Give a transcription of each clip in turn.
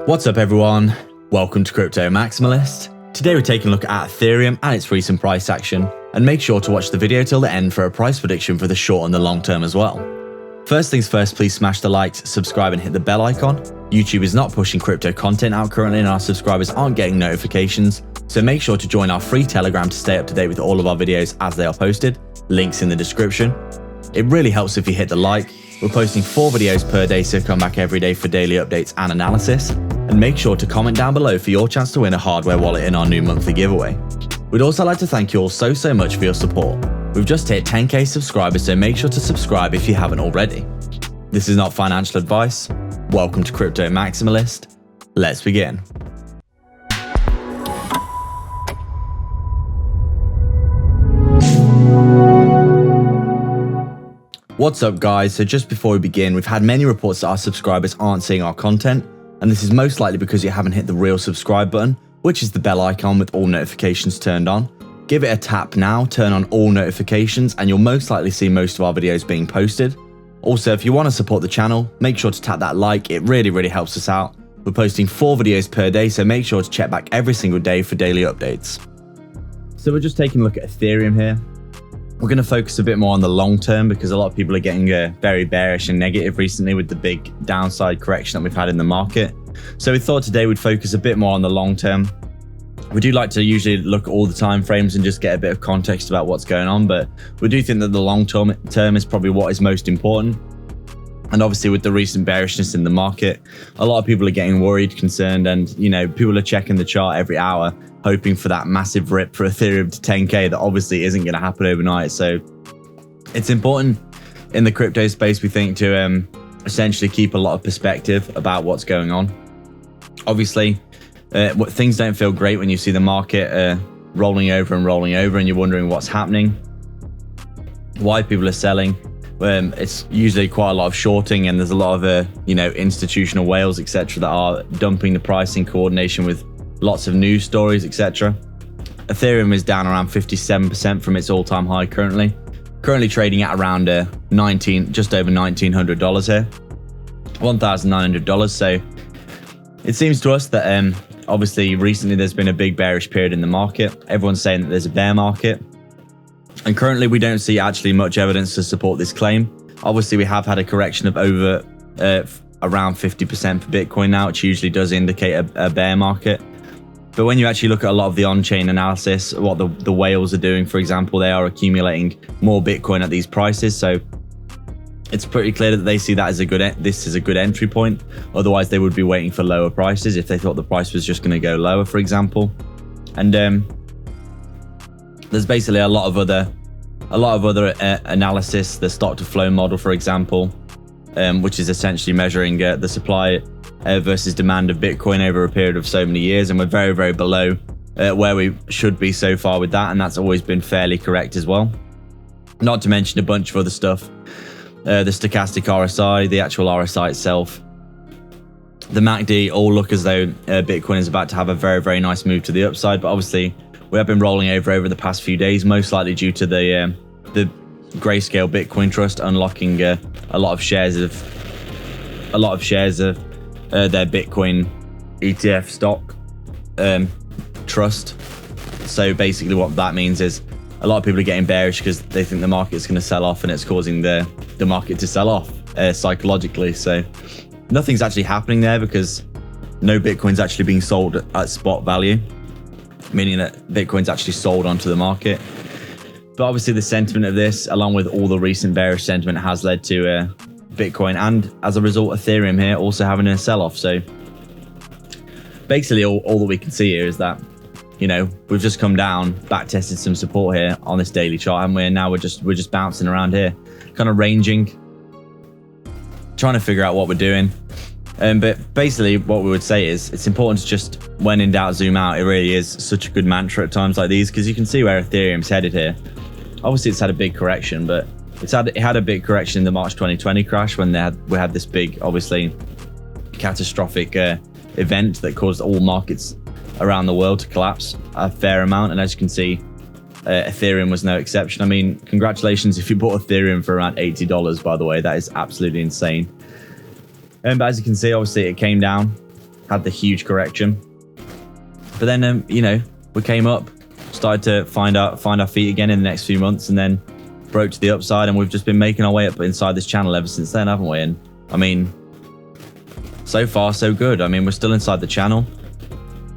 What's up everyone? Welcome to Crypto Maximalist. Today we're taking a look at Ethereum and its recent price action, and make sure to watch the video till the end for a price prediction for the short and the long term as well. First things first, please smash the like, subscribe and hit the bell icon. YouTube is not pushing crypto content out currently and our subscribers aren't getting notifications, so make sure to join our free Telegram to stay up to date with all of our videos as they are posted. Links in the description. It really helps if you hit the like. We're posting 4 videos per day, so come back every day for daily updates and analysis. And make sure to comment down below for your chance to win a hardware wallet in our new monthly giveaway. We'd also like to thank you all so much for your support. We've just hit 10k subscribers, so make sure to subscribe if you haven't already. This is not financial advice. Welcome to Crypto Maximalist. Let's begin. What's up guys, so just before we begin, we've had many reports that our subscribers aren't seeing our content, and this is most likely because you haven't hit the real subscribe button, which is the bell icon with all notifications turned on. Give it a tap now, turn on all notifications, and you'll most likely see most of our videos being posted. Also, if you want to support the channel, make sure to tap that like, it really helps us out. We're posting 4 videos per day, so make sure to check back every single day for daily updates. So we're just taking a look at Ethereum here. We're going to focus a bit more on the long term because a lot of people are getting very bearish and negative recently with the big downside correction that we've had in the market. So we thought today we'd focus a bit more on the long term. We do like to usually look at all the time frames and just get a bit of context about what's going on, but we do think that the long term is probably what is most important. And obviously with the recent bearishness in the market, a lot of people are getting worried, concerned, and people are checking the chart every hour, hoping for that massive rip for Ethereum to 10k that obviously isn't going to happen overnight. So it's important in the crypto space, we think, to essentially keep a lot of perspective about what's going on. Obviously, things don't feel great when you see the market rolling over and you're wondering what's happening, why people are selling. It's usually quite a lot of shorting, and there's a lot of institutional whales, etc., that are dumping the price in coordination with lots of news stories, etc. Ethereum is down around 57% from its all-time high currently trading at around just over $1,900 here, $1,900. So it seems to us that obviously recently there's been a big bearish period in the market. Everyone's saying that there's a bear market, and currently we don't see actually much evidence to support this claim. Obviously we have had a correction of over around 50% for Bitcoin now, which usually does indicate a bear market. But when you actually look at a lot of the on-chain analysis, what the whales are doing, for example, they are accumulating more Bitcoin at these prices. So it's pretty clear that they see that as this is a good entry point. Otherwise they would be waiting for lower prices if they thought the price was just going to go lower, for example. And there's basically a lot of other analysis. The stock to flow model, for example, which is essentially measuring the supply versus demand of Bitcoin over a period of so many years, and we're very below where we should be so far with that, and that's always been fairly correct as well. Not to mention a bunch of other stuff, the stochastic RSI, the actual RSI itself, the MACD, all look as though Bitcoin is about to have a very nice move to the upside. But obviously we have been rolling over the past few days, most likely due to the Grayscale Bitcoin Trust unlocking a lot of shares of their Bitcoin ETF stock trust. So basically what that means is a lot of people are getting bearish because they think the market's going to sell off, and it's causing the market to sell off psychologically. So nothing's actually happening there because no Bitcoin's actually being sold at spot value, meaning that Bitcoin's actually sold onto the market. But obviously the sentiment of this, along with all the recent bearish sentiment, has led to Bitcoin, and as a result Ethereum here also having a sell-off. So basically all that we can see here is that we've just come down, back tested some support here on this daily chart, and now we're just bouncing around here, kind of ranging, trying to figure out what we're doing. But basically what we would say is it's important to just, when in doubt, zoom out. It really is such a good mantra at times like these, because you can see where Ethereum's headed here. Obviously it's had a big correction, but it had a big correction in the March 2020 crash when we had this big, obviously catastrophic event that caused all markets around the world to collapse a fair amount. And as you can see, Ethereum was no exception. I mean, congratulations if you bought Ethereum for around $80, by the way. That is absolutely insane. But as you can see, obviously it came down had the huge correction. But then, you know, we came up, started to find our feet again in the next few months, and then broke to the upside, and we've just been making our way up inside this channel ever since then, haven't we? And I mean, so far so good. I mean, we're still inside the channel.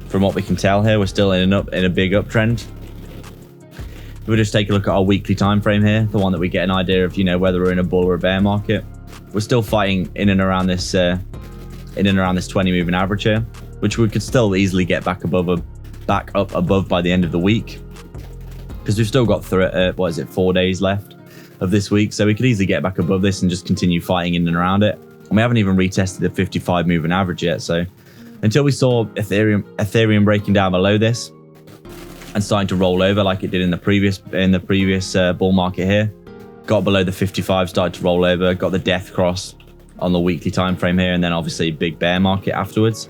From what we can tell here, we're still in a big uptrend. If we just take a look at our weekly time frame here, the one that we get an idea of, you know, whether we're in a bull or a bear market, we're still fighting in and around this 20 moving average here, which we could still easily get back up above by the end of the week, because we've still got 4 days left of this week, so we could easily get back above this and just continue fighting in and around it. And we haven't even retested the 55 moving average yet, so until we saw Ethereum breaking down below this and starting to roll over like it did in the previous bull market here, got below the 55, started to roll over, got the death cross on the weekly time frame here, and then obviously big bear market afterwards.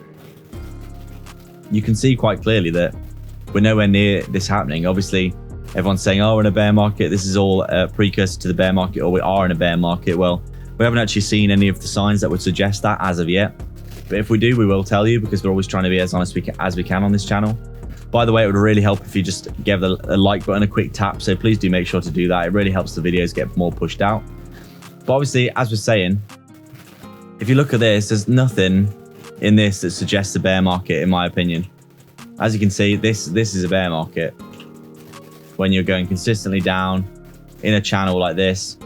You can see quite clearly that we're nowhere near this happening. Obviously, everyone's saying, oh, we're in a bear market. This is all a precursor to the bear market, or we are in a bear market. Well, we haven't actually seen any of the signs that would suggest that as of yet. But if we do, we will tell you, because we're always trying to be as honest as we can on this channel. By the way, it would really help if you just gave the like button a quick tap. So please do make sure to do that. It really helps the videos get more pushed out. But obviously, as we're saying, if you look at this, there's nothing in this that suggests a bear market, in my opinion. As you can see, this is a bear market. When you're going consistently down in a channel like this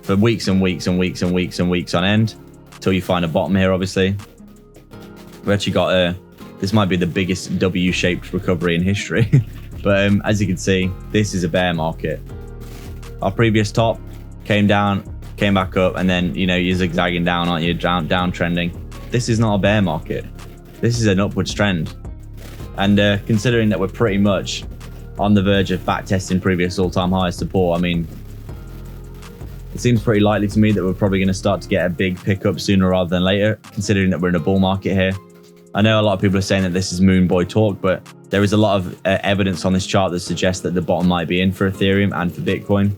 for weeks and weeks and weeks and weeks and weeks on end, until you find a bottom here, obviously. We've actually got this might be the biggest W-shaped recovery in history. But as you can see, this is a bear market. Our previous top came down, came back up, and then, you know, you're zigzagging down, aren't you? Down trending. This is not a bear market. This is an upwards trend. And considering that we're pretty much on the verge of back testing previous all-time high support, I mean, it seems pretty likely to me that we're probably going to start to get a big pickup sooner rather than later, considering that we're in a bull market here. I know a lot of people are saying that this is moon boy talk, but there is a lot of evidence on this chart that suggests that the bottom might be in for Ethereum and for Bitcoin.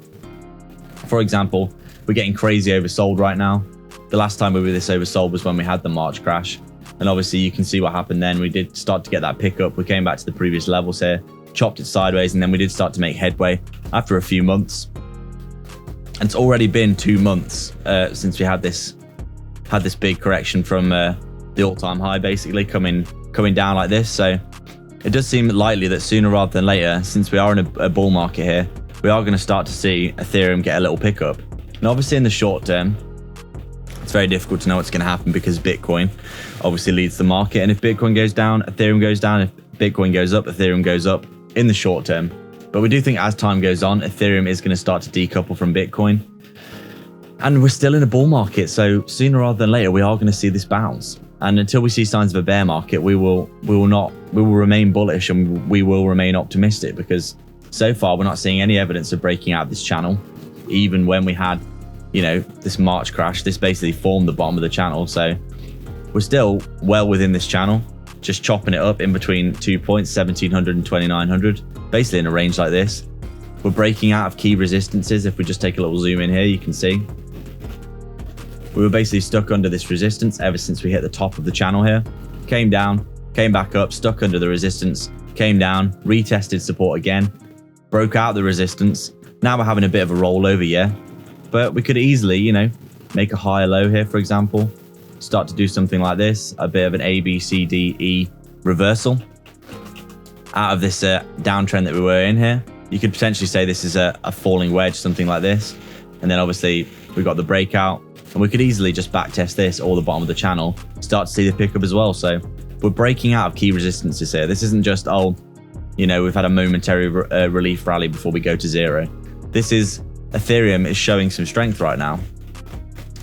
For example, we're getting crazy oversold right now. The last time we were this oversold was when we had the March crash. And obviously you can see what happened then. We did start to get that pickup. We came back to the previous levels here, chopped it sideways, and then we did start to make headway after a few months. And it's already been 2 months since we had this big correction from the all-time high, basically coming down like this. So it does seem likely that sooner rather than later, since we are in a bull market here, we are going to start to see Ethereum get a little pickup. And obviously in the short term, it's very difficult to know what's going to happen, because Bitcoin obviously leads the market. And if Bitcoin goes down, Ethereum goes down. If Bitcoin goes up, Ethereum goes up in the short term. But we do think as time goes on, Ethereum is going to start to decouple from Bitcoin. And we're still in a bull market. So sooner rather than later, we are going to see this bounce. And until we see signs of a bear market, we will remain bullish, and we will remain optimistic, because so far we're not seeing any evidence of breaking out of this channel. Even when we had, you know, this March crash, this basically formed the bottom of the channel. So we're still well within this channel, just chopping it up in between 2 points, 1700 and 2900, basically in a range like this. We're breaking out of key resistances. If we just take a little zoom in here, you can see we were basically stuck under this resistance ever since we hit the top of the channel here. Came down, came back up, stuck under the resistance, came down, retested support again, broke out the resistance. Now we're having a bit of a rollover, yeah. But we could easily, you know, make a higher low here, for example. Start to do something like this, a bit of an A, B, C, D, E reversal out of this downtrend that we were in here. You could potentially say this is a falling wedge, something like this. And then obviously we've got the breakout, and we could easily just back test this or the bottom of the channel, start to see the pickup as well. So we're breaking out of key resistances here. This isn't just, oh, you know, we've had a momentary relief rally before we go to zero. This is, Ethereum is showing some strength right now.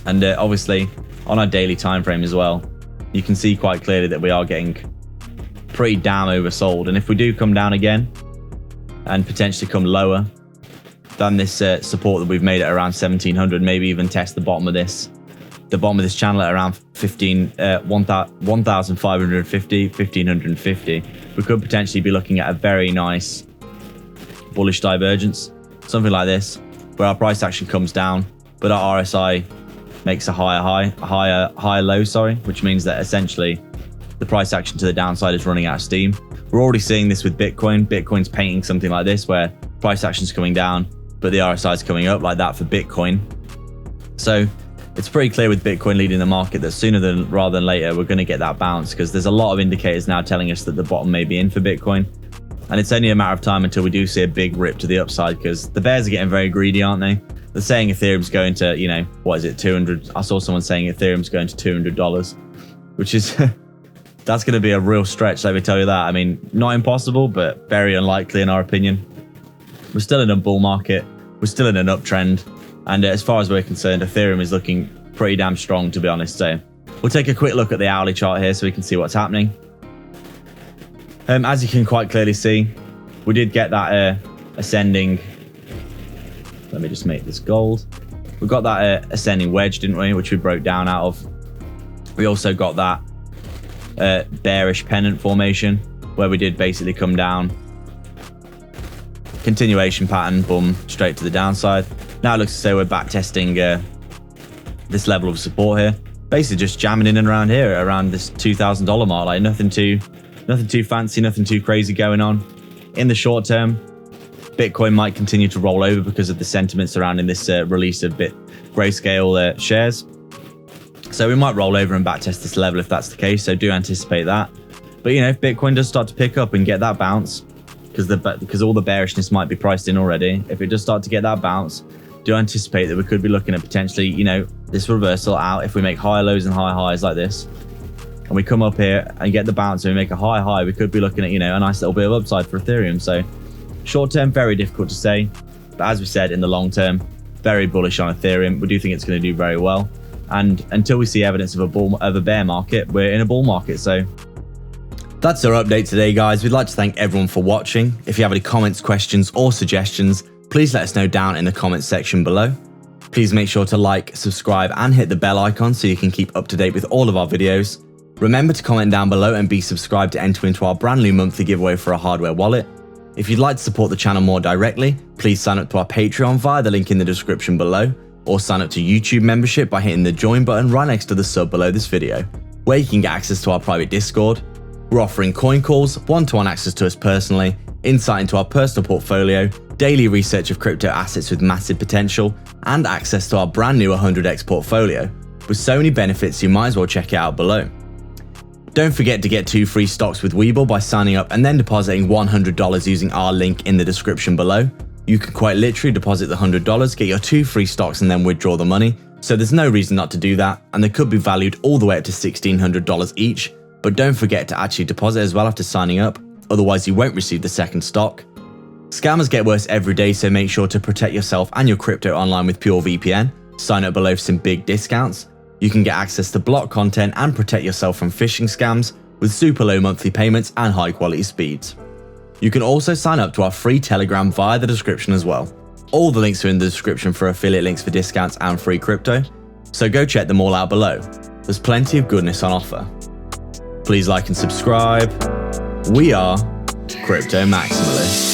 And obviously on our daily time frame as well, you can see quite clearly that we are getting pretty damn oversold. And if we do come down again and potentially come lower than this support that we've made at around 1700, maybe even test the bottom of this channel at around 1550, 1550, we could potentially be looking at a very nice bullish divergence, something like this, where our price action comes down, but our RSI makes a higher low, which means that essentially the price action to the downside is running out of steam. We're already seeing this with Bitcoin. Bitcoin's painting something like this where price action's coming down, but the RSI is coming up like that for Bitcoin. So it's pretty clear with Bitcoin leading the market that sooner rather than later, we're going to get that bounce, because there's a lot of indicators now telling us that the bottom may be in for Bitcoin. And it's only a matter of time until we do see a big rip to the upside, because the bears are getting very greedy, aren't they? They're saying Ethereum's going to, you know, what is it, 200? I saw someone saying Ethereum's going to $200, which is, that's going to be a real stretch, let me tell you that. I mean, not impossible, but very unlikely in our opinion. We're still in a bull market. We're still in an uptrend. And as far as we're concerned, Ethereum is looking pretty damn strong, to be honest. So we'll take a quick look at the hourly chart here so we can see what's happening. As you can quite clearly see, we did get that ascending. Let me just make this gold. We got that ascending wedge, didn't we? Which we broke down out of. We also got that bearish pennant formation where we did basically come down. Continuation pattern, boom, straight to the downside. Now it looks as though we're back testing this level of support here. Basically just jamming in and around here, around this $2,000 mark. Like nothing too fancy, nothing too crazy going on. In the short term, Bitcoin might continue to roll over because of the sentiment surrounding this release of Grayscale shares. So we might roll over and backtest this level if that's the case. So do anticipate that. But you know, if Bitcoin does start to pick up and get that bounce, because all the bearishness might be priced in already, if it does start to get that bounce, do anticipate that we could be looking at potentially, you know, this reversal out. If we make high lows and high highs like this, and we come up here and get the bounce and we make a high high, we could be looking at, you know, a nice little bit of upside for Ethereum. So short term, very difficult to say, but as we said, in the long term, very bullish on Ethereum. We do think it's going to do very well, and until we see evidence of a bear market, we're in a bull market. So that's our update today, guys. We'd like to thank everyone for watching. If you have any comments, questions, or suggestions, please let us know down in the comments section below. Please make sure to like, subscribe, and hit the bell icon so you can keep up to date with all of our videos. Remember to comment down below and be subscribed to enter into our brand new monthly giveaway for a hardware wallet. If you'd like to support the channel more directly, please sign up to our Patreon via the link in the description below, or sign up to YouTube membership by hitting the join button right next to the sub below this video, where you can get access to our private Discord. We're offering coin calls, one-to-one access to us personally, insight into our personal portfolio, daily research of crypto assets with massive potential, and access to our brand new 100x portfolio. With so many benefits, you might as well check it out below. Don't forget to get 2 free stocks with Webull by signing up and then depositing $100 using our link in the description below. You can quite literally deposit the $100, get your 2 free stocks, and then withdraw the money. So there's no reason not to do that, and they could be valued all the way up to $1,600 each. But don't forget to actually deposit as well after signing up, otherwise you won't receive the second stock. Scammers get worse every day, so make sure to protect yourself and your crypto online with PureVPN. Sign up below for some big discounts. You can get access to block content and protect yourself from phishing scams with super low monthly payments and high quality speeds. You can also sign up to our free Telegram via the description as well. All the links are in the description for affiliate links for discounts and free crypto, so go check them all out below. There's plenty of goodness on offer. Please like and subscribe. We are Crypto Maximalists.